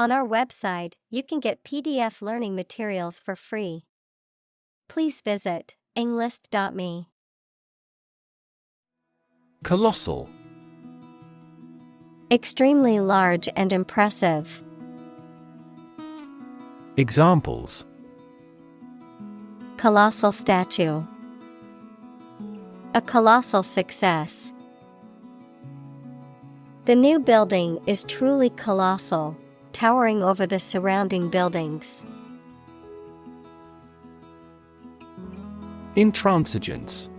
On our website, you can get PDF learning materials for free. Please visit englist.me. Colossal. Extremely large and impressive. Examples: Colossal statue. A colossal success. The new building is truly colossal, towering over the surrounding buildings. Intransigence.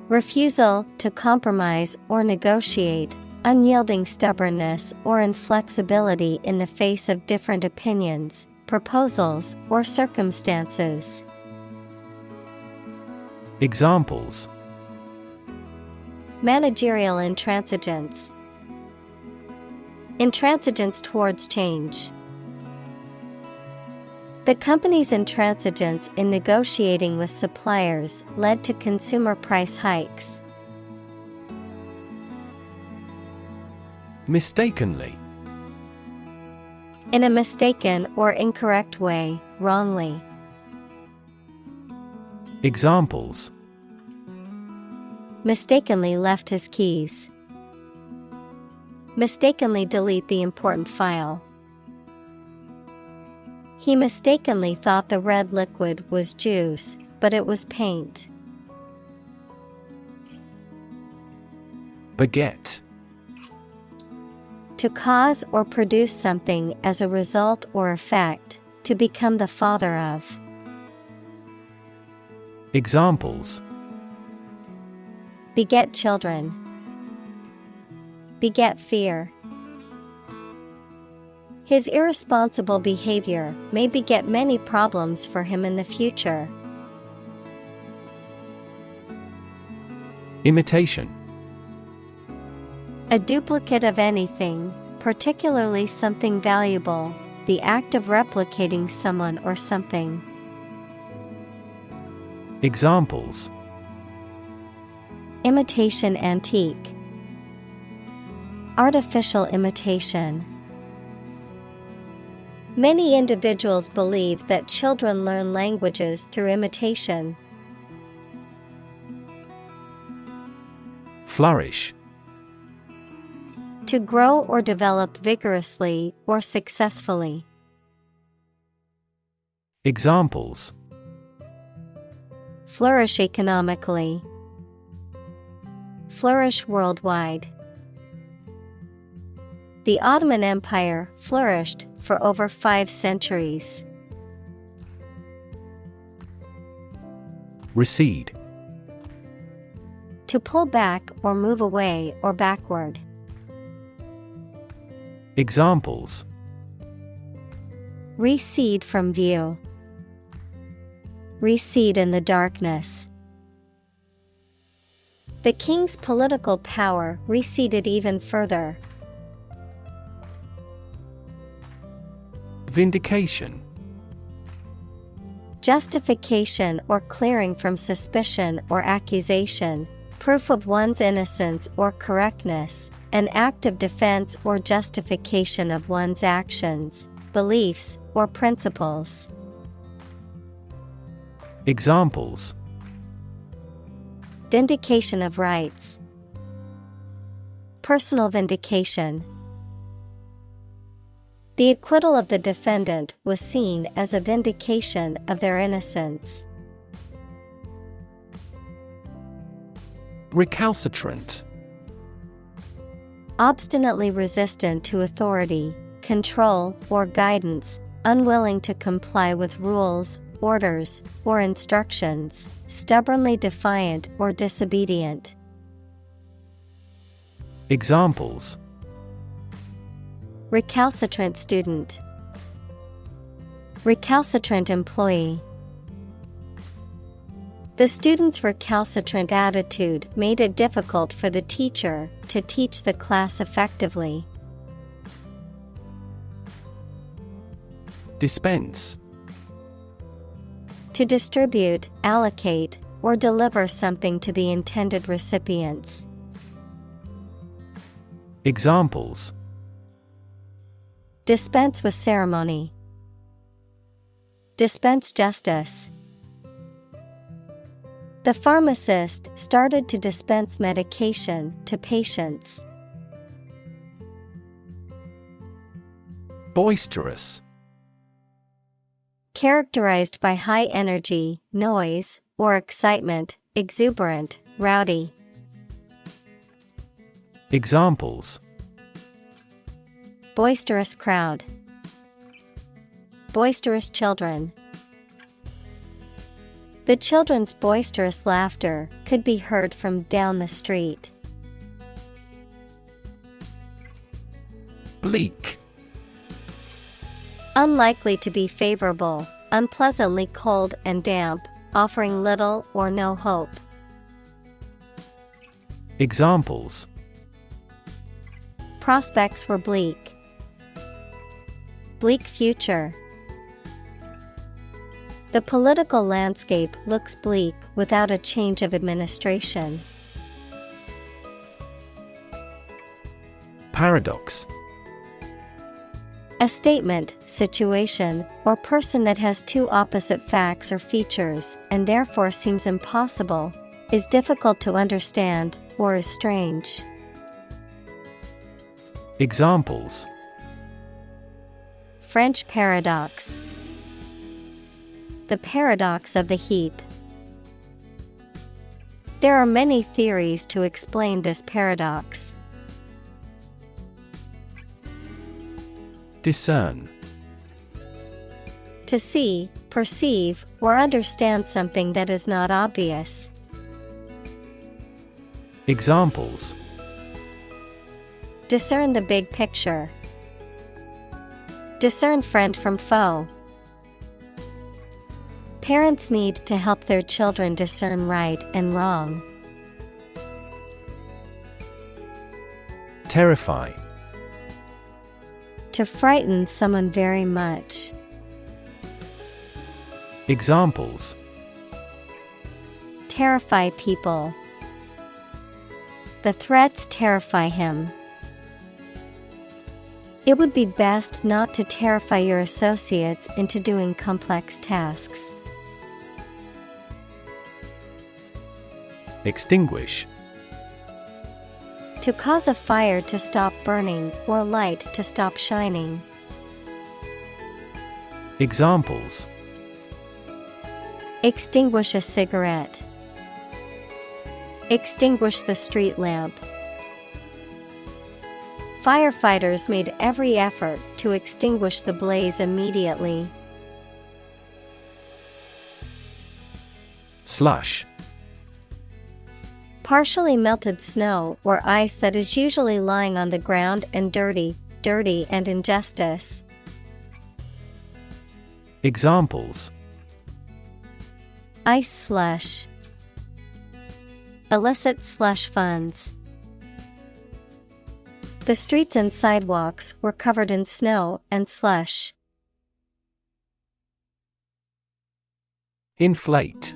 Refusal to compromise or negotiate, unyielding stubbornness or inflexibility in the face of different opinions, proposals, or circumstances. Examples: Managerial intransigence. Intransigence towards change. The company's intransigence in negotiating with suppliers led to consumer price hikes. Mistakenly. In a mistaken or incorrect way, wrongly. Examples: Mistakenly left his keys. Mistakenly delete the important file. He mistakenly thought the red liquid was juice, but it was paint. Beget. To cause or produce something as a result or effect, to become the father of. Examples: Beget children. Beget fear. His irresponsible behavior may beget many problems for him in the future. Imitation. A duplicate of anything, particularly something valuable, the act of replicating someone or something. Examples: Imitation antique. Artificial imitation. Many individuals believe that children learn languages through imitation. Flourish. To grow or develop vigorously or successfully. Examples: Flourish economically. Flourish worldwide. The Ottoman Empire flourished for over 5 centuries. Recede. To pull back or move away or backward. Examples: Recede from view. Recede in the darkness. The king's political power receded even further. Vindication. Justification or clearing from suspicion or accusation, proof of one's innocence or correctness, an act of defense or justification of one's actions, beliefs, or principles. Examples: Vindication of rights. Personal vindication. The acquittal of the defendant was seen as a vindication of their innocence. Recalcitrant. Obstinately resistant to authority, control, or guidance, unwilling to comply with rules, orders, or instructions, stubbornly defiant or disobedient. Examples: Recalcitrant student. Recalcitrant employee. The student's recalcitrant attitude made it difficult for the teacher to teach the class effectively. Dispense. To distribute, allocate, or deliver something to the intended recipients. Examples: Dispense with ceremony. Dispense justice. The pharmacist started to dispense medication to patients. Boisterous. Characterized by high energy, noise, or excitement, exuberant, rowdy. Examples: Boisterous crowd. Boisterous children. The children's boisterous laughter could be heard from down the street. Bleak. Unlikely to be favorable, unpleasantly cold and damp, offering little or no hope. Examples: Prospects were bleak. Bleak future. The political landscape looks bleak without a change of administration. Paradox. A statement, situation, or person that has two opposite facts or features and therefore seems impossible, is difficult to understand, or is strange. Examples: French paradox. The paradox of the heap. There are many theories to explain this paradox. Discern. To see, perceive, or understand something that is not obvious. Examples: Discern the big picture. Discern friend from foe. Parents need to help their children discern right and wrong. Terrify. To frighten someone very much. Examples: Terrify people. The threats terrify him. It would be best not to terrify your associates into doing complex tasks. Extinguish. To cause a fire to stop burning or light to stop shining. Examples: Extinguish a cigarette. Extinguish the street lamp. Firefighters made every effort to extinguish the blaze immediately. Slush. Partially melted snow or ice that is usually lying on the ground and dirty and injustice. Examples: Ice slush. Illicit slush funds. The streets and sidewalks were covered in snow and slush. Inflate.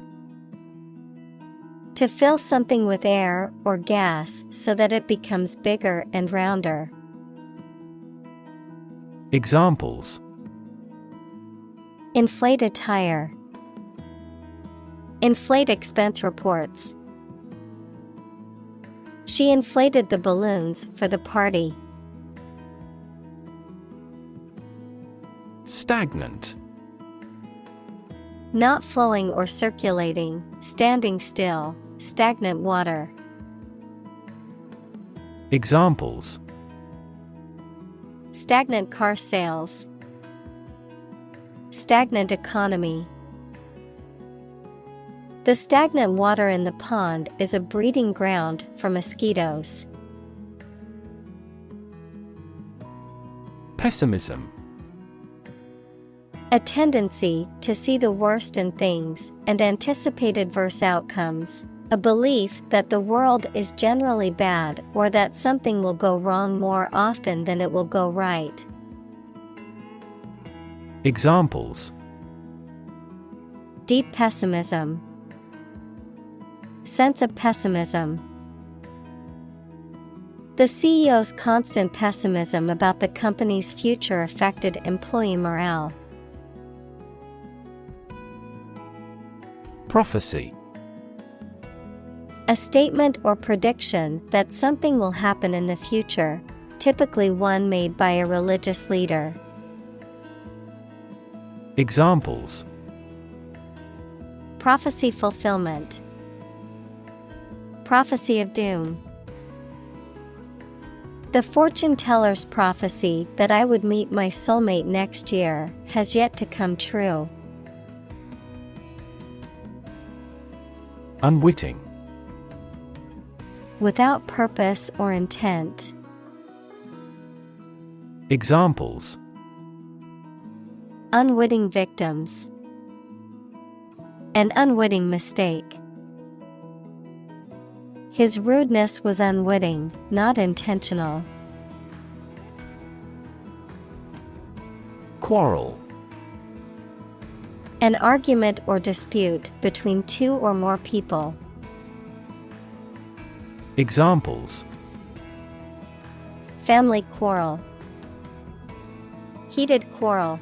To fill something with air or gas so that it becomes bigger and rounder. Examples: Inflate a tire. Inflate expense reports. She inflated the balloons for the party. Stagnant. Not flowing or circulating, standing still, stagnant water. Examples: Stagnant car sales. Stagnant economy. The stagnant water in the pond is a breeding ground for mosquitoes. Pessimism. A tendency to see the worst in things and anticipate adverse outcomes. A belief that the world is generally bad or that something will go wrong more often than it will go right. Examples: Deep pessimism. Sense of pessimism. The CEO's constant pessimism about the company's future affected employee morale. Prophecy. A statement or prediction that something will happen in the future, typically one made by a religious leader. Examples: Prophecy fulfillment. Prophecy of doom. The fortune teller's prophecy that I would meet my soulmate next year has yet to come true. Unwitting. Without purpose or intent. Examples: Unwitting victims. An unwitting mistake. His rudeness was unwitting, not intentional. Quarrel. An argument or dispute between two or more people. Examples: Family quarrel. Heated quarrel.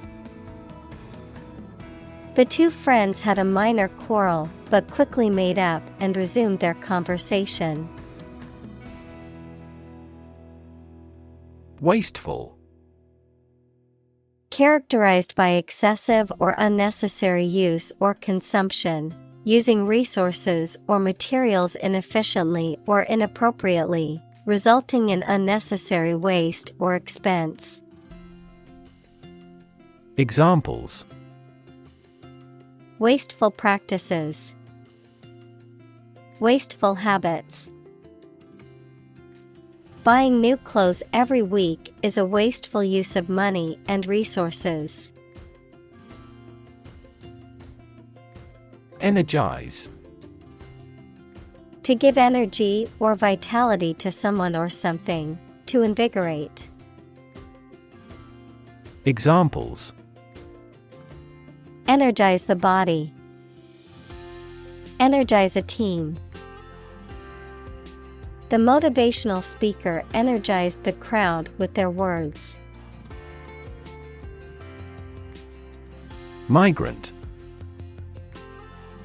The two friends had a minor quarrel, but quickly made up and resumed their conversation. Wasteful. Characterized by excessive or unnecessary use or consumption, using resources or materials inefficiently or inappropriately, resulting in unnecessary waste or expense. Examples: Wasteful practices. Wasteful habits. Buying new clothes every week is a wasteful use of money and resources. Energize. To give energy or vitality to someone or something, to invigorate. Examples: Energize the body. Energize a team. The motivational speaker energized the crowd with their words. Migrant.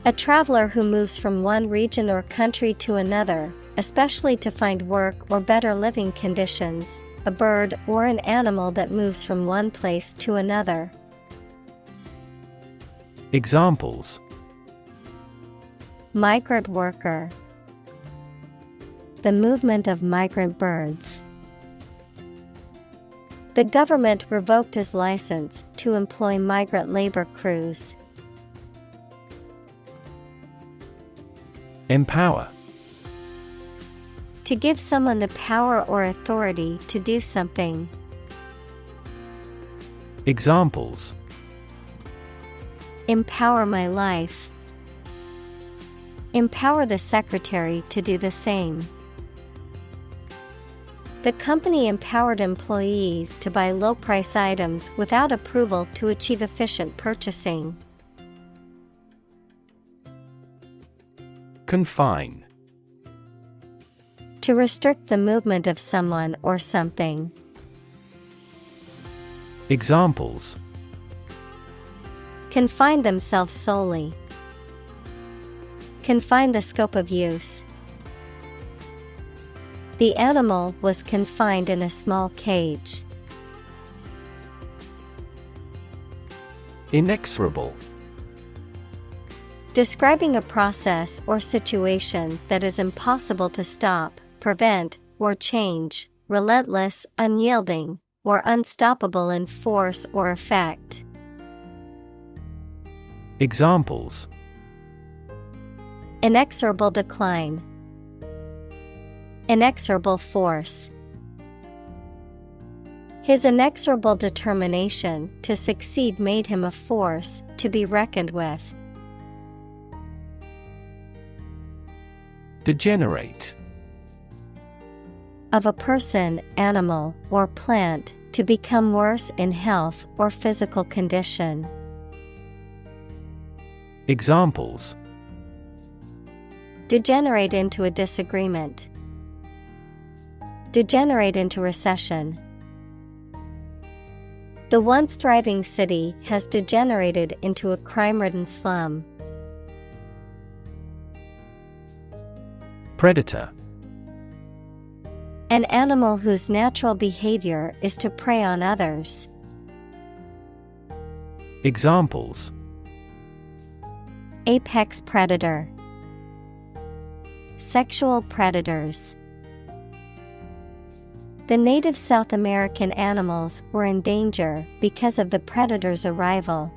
A traveler who moves from one region or country to another, especially to find work or better living conditions, a bird or an animal that moves from one place to another. Examples: Migrant worker. The movement of migrant birds. The government revoked his license to employ migrant labor crews. Empower. To give someone the power or authority to do something. Examples: Empower my life. Empower the secretary to do the same. The company empowered employees to buy low-price items without approval to achieve efficient purchasing. Confine. To restrict the movement of someone or something. Examples: Confine themselves solely. Confine the scope of use. The animal was confined in a small cage. Inexorable. Describing a process or situation that is impossible to stop, prevent, or change, relentless, unyielding, or unstoppable in force or effect. Examples: inexorable decline. Inexorable force. His inexorable determination to succeed made him a force to be reckoned with. Degenerate. Of a person, animal, or plant to become worse in health or physical condition. Examples: degenerate into a disagreement. Degenerate into recession. The once thriving city has degenerated into a crime-ridden slum. Predator. An animal whose natural behavior is to prey on others. Examples: Apex predator. Sexual predators. The native South American animals were in danger because of the predator's arrival.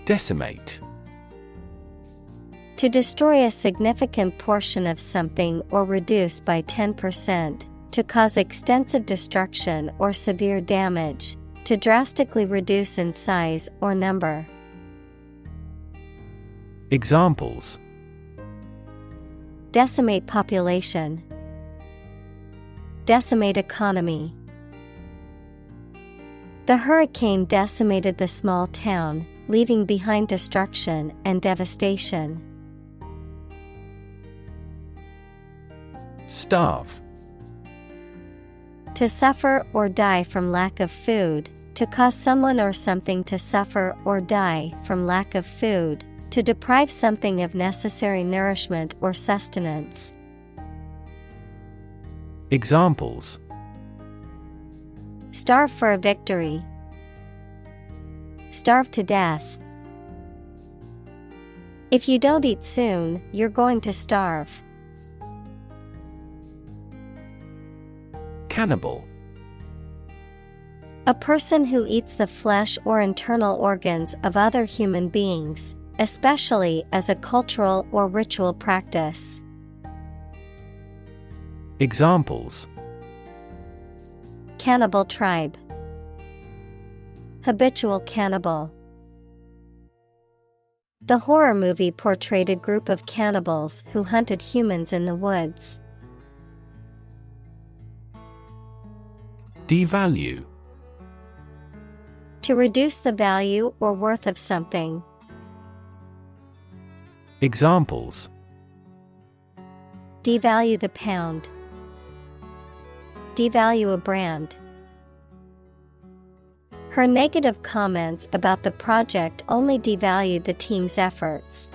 Decimate. To destroy a significant portion of something or reduce by 10%, to cause extensive destruction or severe damage, to drastically reduce in size or number. Examples: Decimate population. Decimate economy. The hurricane decimated the small town, leaving behind destruction and devastation. Starve. To suffer or die from lack of food, to cause someone or something to suffer or die from lack of food, to deprive something of necessary nourishment or sustenance. Examples: Starve for a victory. Starve to death. If you don't eat soon, you're going to starve. Cannibal. A person who eats the flesh or internal organs of other human beings, especially as a cultural or ritual practice. Examples: Cannibal tribe. Habitual cannibal. The horror movie portrayed a group of cannibals who hunted humans in the woods. Devalue. To reduce the value or worth of something. Examples: Devalue the pound. Devalue a brand. Her negative comments about the project only devalued the team's efforts.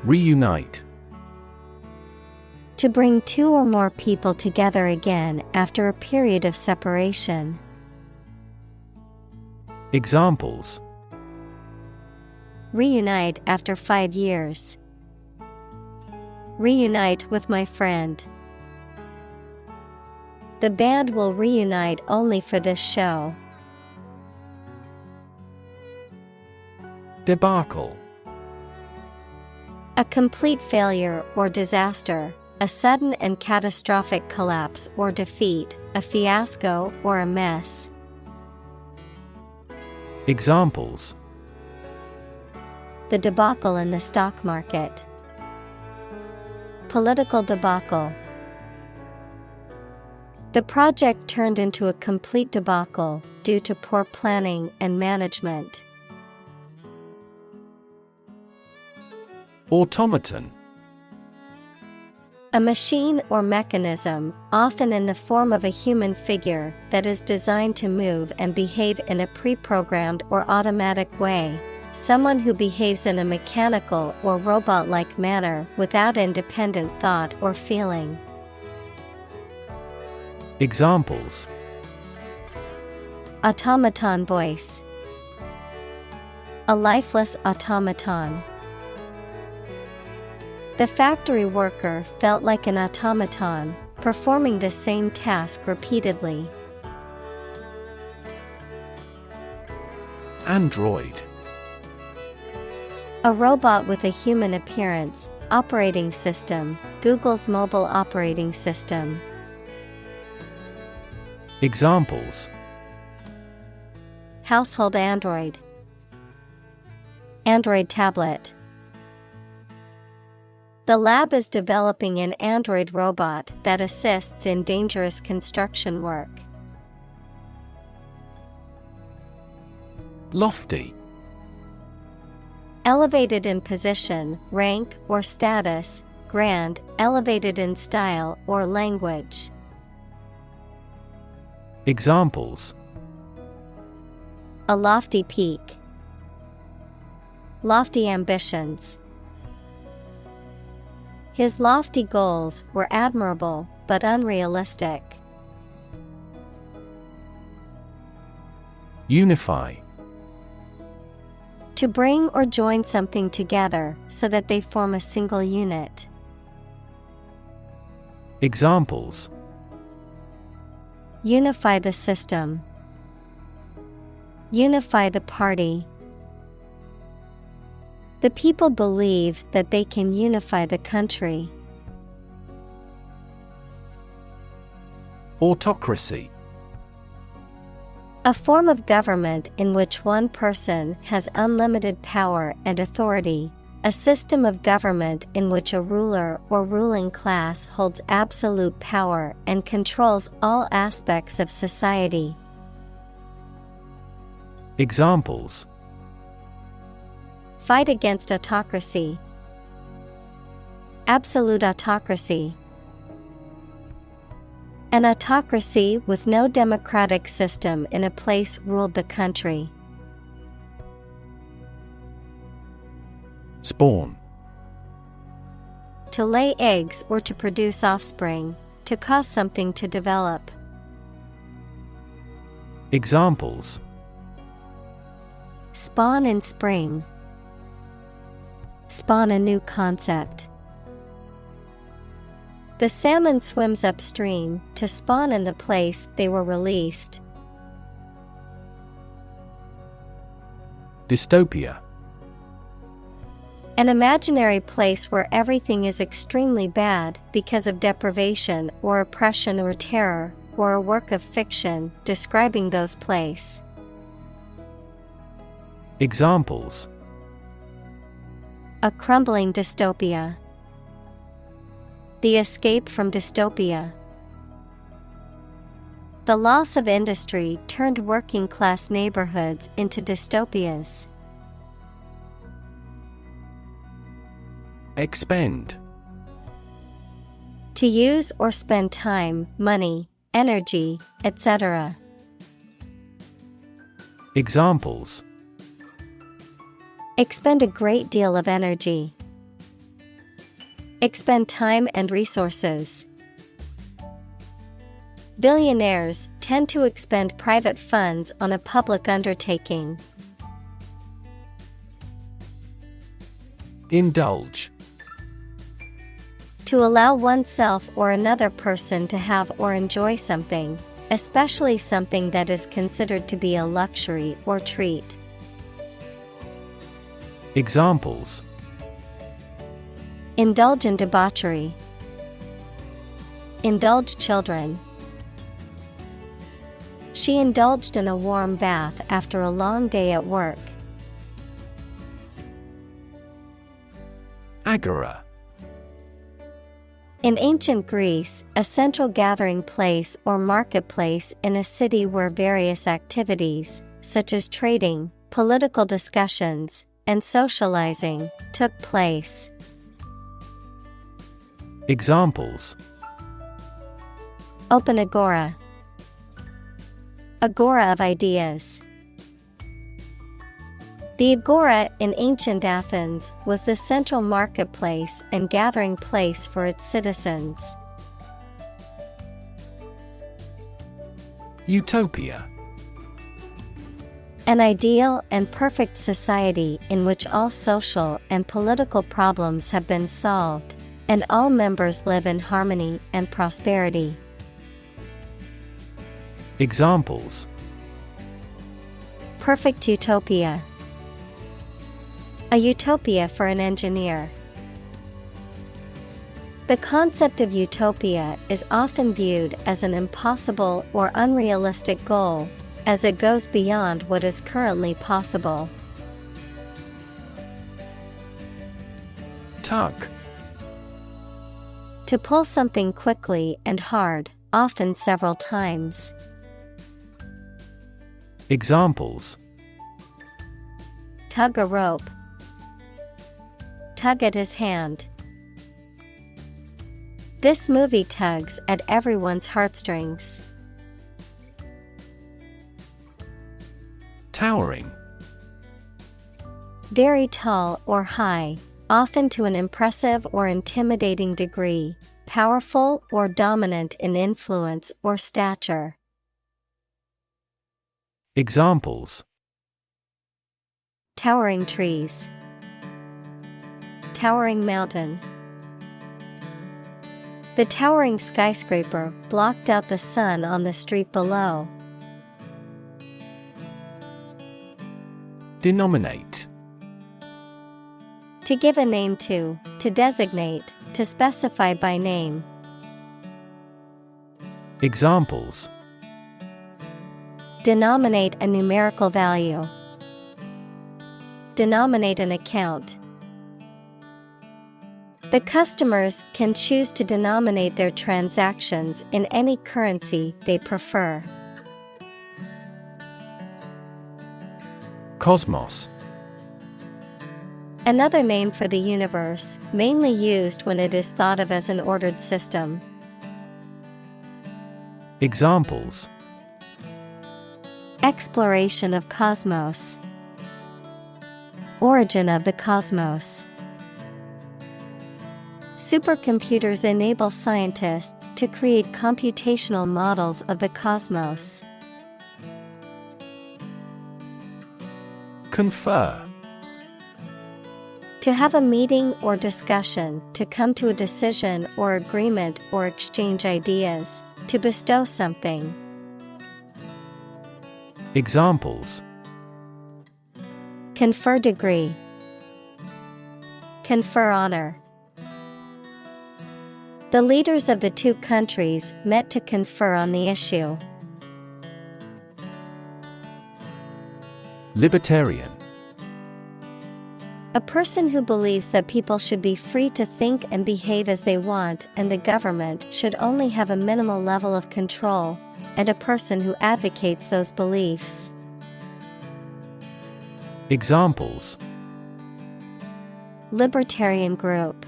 Reunite. To bring two or more people together again after a period of separation. Examples: Reunite after 5 years. Reunite with my friend. The band will reunite only for this show. Debacle. A complete failure or disaster, a sudden and catastrophic collapse or defeat, a fiasco or a mess. Examples: The debacle in the stock market. Political debacle. The project turned into a complete debacle due to poor planning and management. Automaton. A machine or mechanism, often in the form of a human figure, that is designed to move and behave in a pre-programmed or automatic way. Someone who behaves in a mechanical or robot-like manner without independent thought or feeling. Examples: Automaton voice. A lifeless automaton. The factory worker felt like an automaton, performing the same task repeatedly. Android. A robot with a human appearance. Operating system. Google's mobile operating system. Examples: Household Android. Android tablet. The lab is developing an android robot that assists in dangerous construction work. Lofty. Elevated in position, rank, or status, grand, elevated in style or language. Examples: A lofty peak. Lofty ambitions. His lofty goals were admirable but unrealistic. Unify. To bring or join something together so that they form a single unit. Examples: Unify the system. Unify the party. The people believe that they can unify the country. Autocracy. A form of government in which one person has unlimited power and authority. A system of government in which a ruler or ruling class holds absolute power and controls all aspects of society. Examples: Fight against autocracy. Absolute autocracy. An autocracy with no democratic system in a place ruled the country. Spawn. To lay eggs or to produce offspring, to cause something to develop. Examples: Spawn in spring. Spawn a new concept. The salmon swims upstream to spawn in the place they were released. Dystopia. An imaginary place where everything is extremely bad because of deprivation or oppression or terror, or a work of fiction describing those places. Examples: A crumbling dystopia. The escape from dystopia. The loss of industry turned working class neighborhoods into dystopias. Expend. To use or spend time, money, energy, etc. Examples: Expend a great deal of energy. Expend time and resources. Billionaires tend to expend private funds on a public undertaking. Indulge. To allow oneself or another person to have or enjoy something, especially something that is considered to be a luxury or treat. Examples: Indulge in debauchery. Indulge children. She indulged in a warm bath after a long day at work. Agora. In ancient Greece, a central gathering place or marketplace in a city where various activities, such as trading, political discussions, and socializing, took place. Examples: Open agora. Agora of ideas. The agora in ancient Athens was the central marketplace and gathering place for its citizens. Utopia. An ideal and perfect society in which all social and political problems have been solved, and all members live in harmony and prosperity. Examples: Perfect utopia. A utopia for an engineer. The concept of utopia is often viewed as an impossible or unrealistic goal, as it goes beyond what is currently possible. Tug. To pull something quickly and hard, often several times. Examples: Tug a rope. tug at his hand. This movie tugs at everyone's heartstrings. Towering. Very tall or high, often to an impressive or intimidating degree, powerful or dominant in influence or stature. Examples: Towering trees. Towering mountain. The towering skyscraper blocked out the sun on the street below. Denominate. To give a name to designate, to specify by name. Examples: Denominate a numerical value. Denominate an account. The customers can choose to denominate their transactions in any currency they prefer. Cosmos. Another name for the universe, mainly used when it is thought of as an ordered system. Examples: Exploration of cosmos. Origin of the cosmos. Supercomputers enable scientists to create computational models of the cosmos. Confer. To have a meeting or discussion, to come to a decision or agreement or exchange ideas, to bestow something. Examples: Confer degree. Confer honor. The leaders of the two countries met to confer on the issue. Libertarian. A person who believes that people should be free to think and behave as they want and the government should only have a minimal level of control, and a person who advocates those beliefs. Examples: Libertarian group.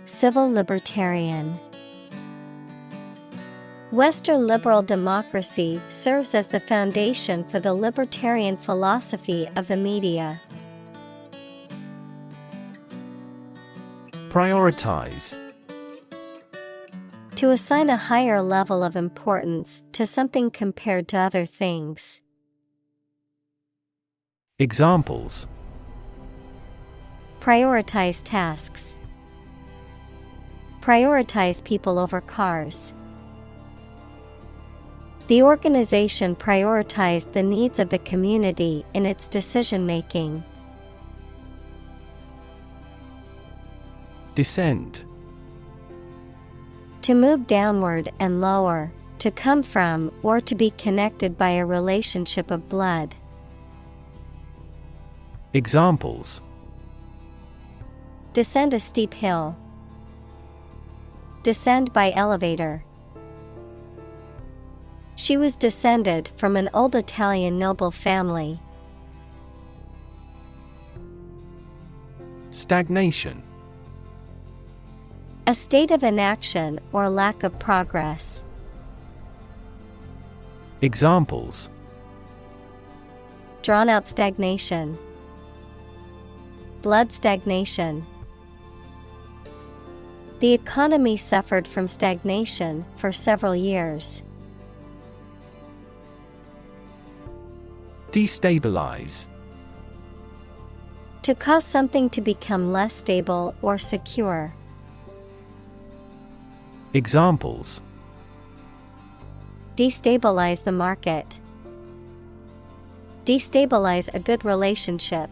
Civil libertarian. Western liberal democracy serves as the foundation for the libertarian philosophy of the media. Prioritize. To assign a higher level of importance to something compared to other things. Examples: Prioritize tasks. Prioritize people over cars. The organization prioritized the needs of the community in its decision-making. Descend. To move downward and lower, to come from or to be connected by a relationship of blood. Examples: Descend a steep hill. Descend by elevator. She was descended from an old Italian noble family. Stagnation. A state of inaction or lack of progress. Examples: Drawn out stagnation. Blood stagnation. The economy suffered from stagnation for several years. Destabilize. To cause something to become less stable or secure. Examples: Destabilize the market. Destabilize a good relationship.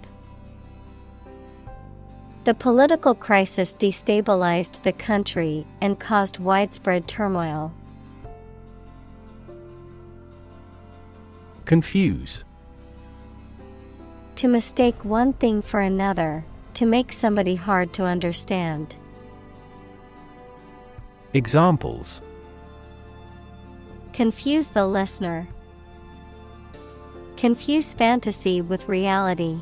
The political crisis destabilized the country and caused widespread turmoil. Confuse. To mistake one thing for another, to make somebody hard to understand. Examples: Confuse the listener. Confuse fantasy with reality.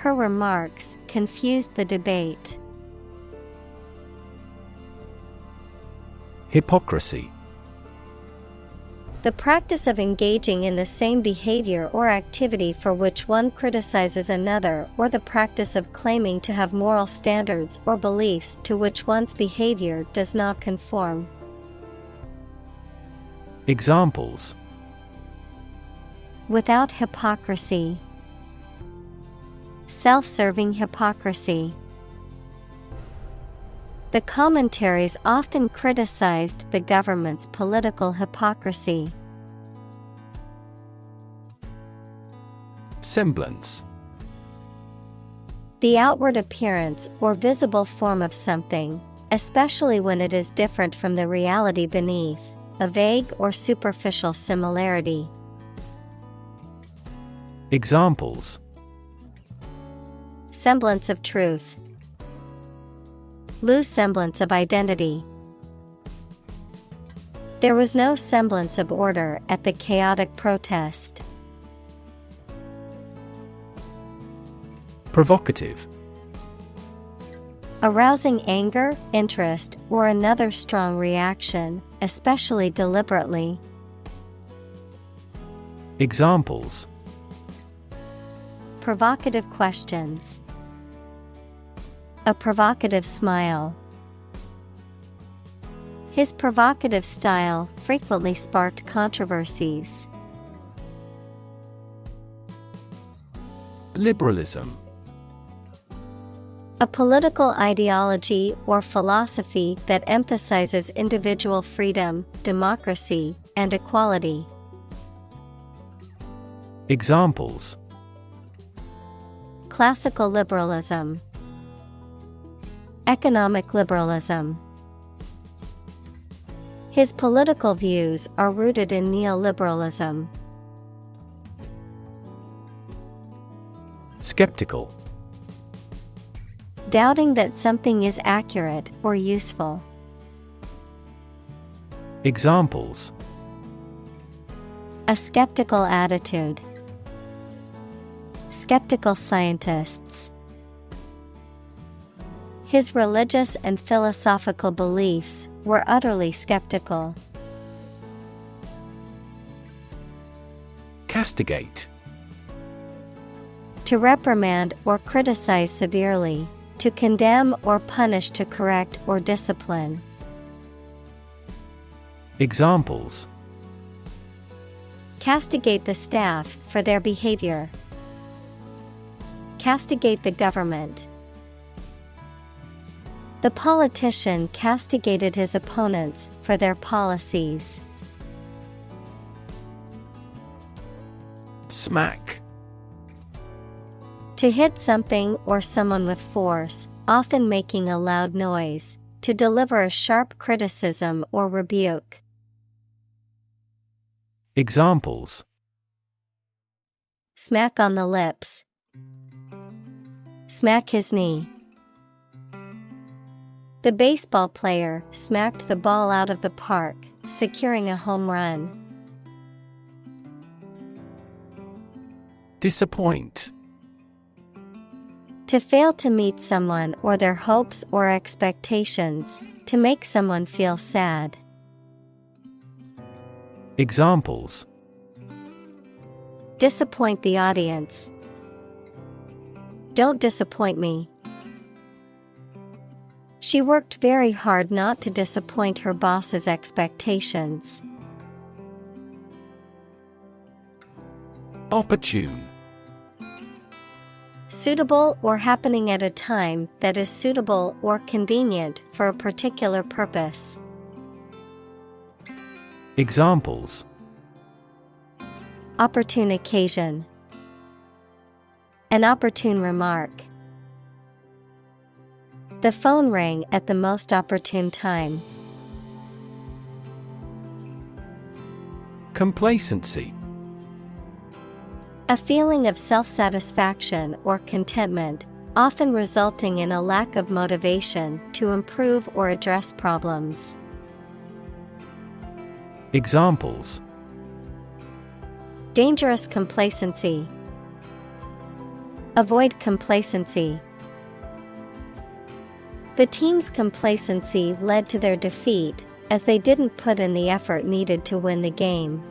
Her remarks confused the debate. Hypocrisy. The practice of engaging in the same behavior or activity for which one criticizes another, or the practice of claiming to have moral standards or beliefs to which one's behavior does not conform. Examples: without hypocrisy, self-serving hypocrisy. The commentaries often criticized the government's political hypocrisy. Semblance. The outward appearance or visible form of something, especially when it is different from the reality beneath, a vague or superficial similarity. Examples: semblance of truth, lose semblance of identity. There was no semblance of order at the chaotic protest. Provocative. Arousing anger, interest, or another strong reaction, especially deliberately. Examples: provocative questions, a provocative smile. His provocative style frequently sparked controversies. Liberalism. A political ideology or philosophy that emphasizes individual freedom, democracy, and equality. Examples: classical liberalism, economic liberalism. His political views are rooted in neoliberalism. Skeptical. Doubting that something is accurate or useful. Examples: a skeptical attitude, skeptical scientists. His religious and philosophical beliefs were utterly skeptical. Castigate. To reprimand or criticize severely, to condemn or punish, to correct or discipline. Examples: castigate the staff for their behavior. Castigate the government. The politician castigated his opponents for their policies. Smack. To hit something or someone with force, often making a loud noise, to deliver a sharp criticism or rebuke. Examples: smack on the lips, smack his knee. The baseball player smacked the ball out of the park, securing a home run. Disappoint. To fail to meet someone or their hopes or expectations, to make someone feel sad. Examples: disappoint the audience. Don't disappoint me. She worked very hard not to disappoint her boss's expectations. Opportune. Suitable or happening at a time that is suitable or convenient for a particular purpose. Examples: opportune occasion, an opportune remark. The phone rang at the most opportune time. Complacency. A feeling of self-satisfaction or contentment, often resulting in a lack of motivation to improve or address problems. Examples: dangerous complacency, Avoid complacency. The team's complacency led to their defeat, as they didn't put in the effort needed to win the game.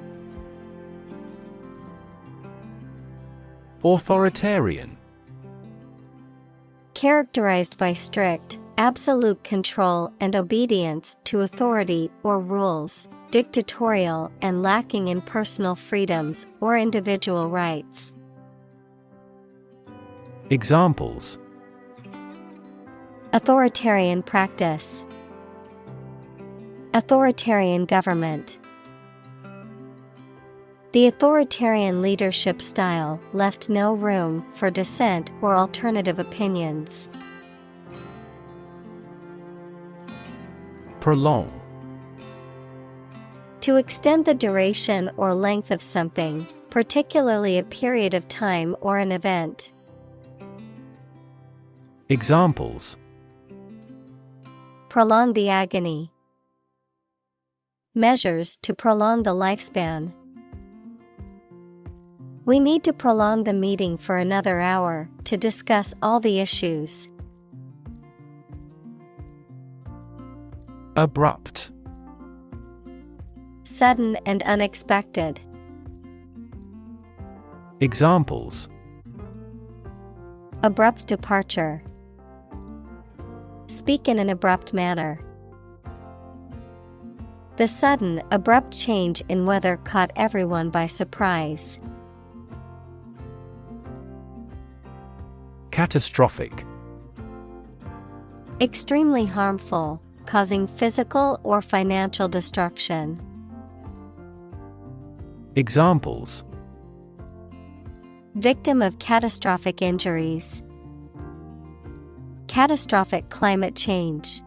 Authoritarian. Characterized by strict, absolute control and obedience to authority or rules, dictatorial and lacking in personal freedoms or individual rights. Examples: authoritarian practice, authoritarian government. The authoritarian leadership style left no room for dissent or alternative opinions. Prolong. To extend the duration or length of something, particularly a period of time or an event. Examples: prolong the agony. Measures to prolong the lifespan. We need to prolong the meeting for another hour to discuss all the issues. Abrupt. Sudden and unexpected. Examples: abrupt departure. Speak in an abrupt manner. The sudden, abrupt change in weather caught everyone by surprise. Catastrophic. Extremely harmful, causing physical or financial destruction. Examples: victim of catastrophic injuries. Catastrophic climate change.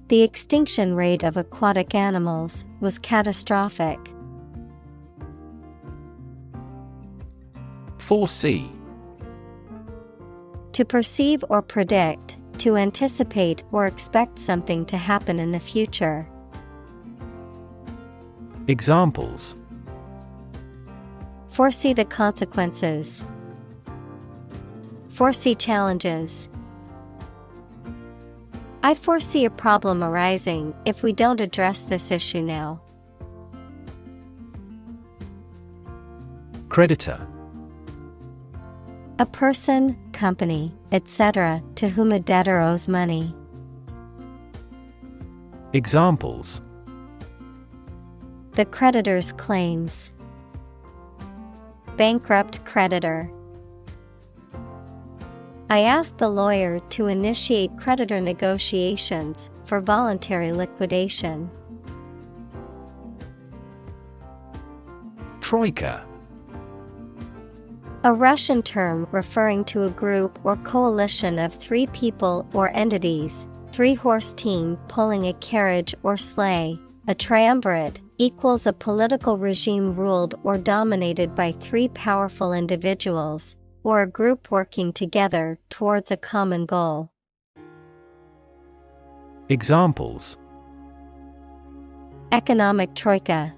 The extinction rate of aquatic animals was catastrophic. Foresee. To perceive or predict, to anticipate or expect something to happen in the future. Examples: foresee the consequences. Foresee challenges. I foresee a problem arising if we don't address this issue now. Creditor. A person, company, etc., to whom a debtor owes money. Examples: the creditor's claims. Bankrupt creditor. I asked the lawyer to initiate creditor negotiations for voluntary liquidation. Troika. A Russian term referring to a group or coalition of three people or entities, three-horse team pulling a carriage or sleigh. A triumvirate equals a political regime ruled or dominated by three powerful individuals, or a group working together towards a common goal. Examples: economic troika.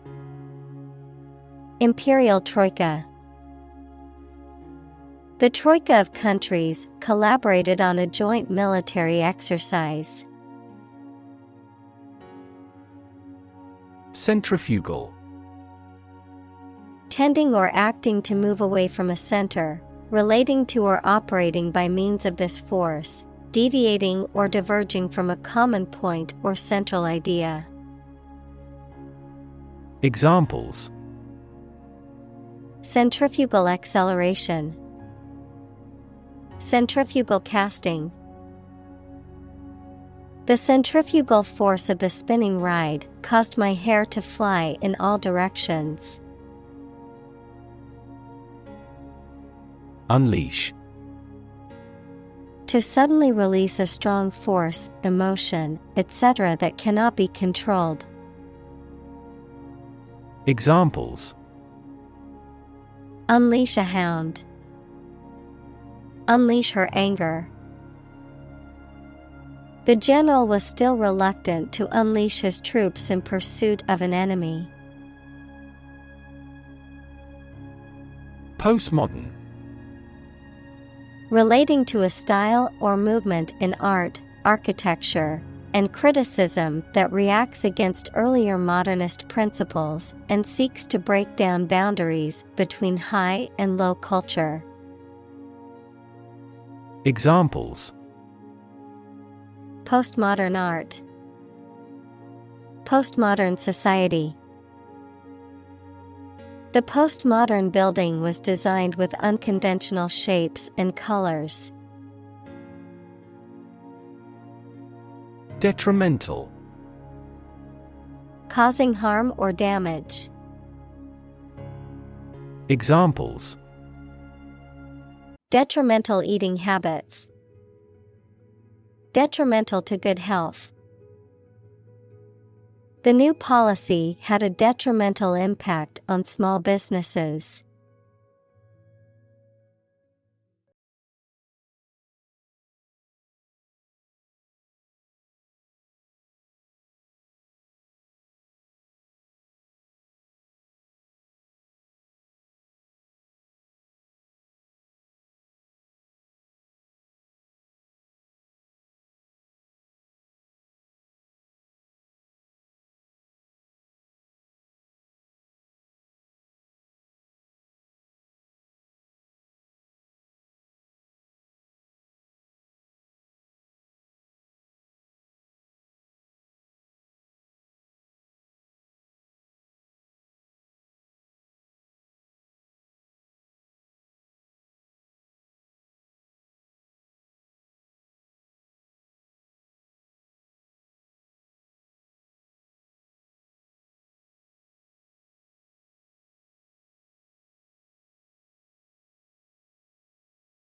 Imperial troika. The troika of countries collaborated on a joint military exercise. Centrifugal. Tending or acting to move away from a center, relating to or operating by means of this force, deviating or diverging from a common point or central idea. Examples: centrifugal acceleration. Centrifugal casting. The centrifugal force of the spinning ride caused my hair to fly in all directions. Unleash. To suddenly release a strong force, emotion, etc. that cannot be controlled. Examples: unleash a hound. Unleash her anger. The general was still reluctant to unleash his troops in pursuit of an enemy. Postmodern. Relating to a style or movement in art, architecture, and criticism that reacts against earlier modernist principles and seeks to break down boundaries between high and low culture. Examples: Postmodern art. Postmodern society. The postmodern building was designed with unconventional shapes and colors. Detrimental. Causing harm or damage. Examples: Detrimental eating habits. Detrimental to good health. The new policy had a detrimental impact on small businesses.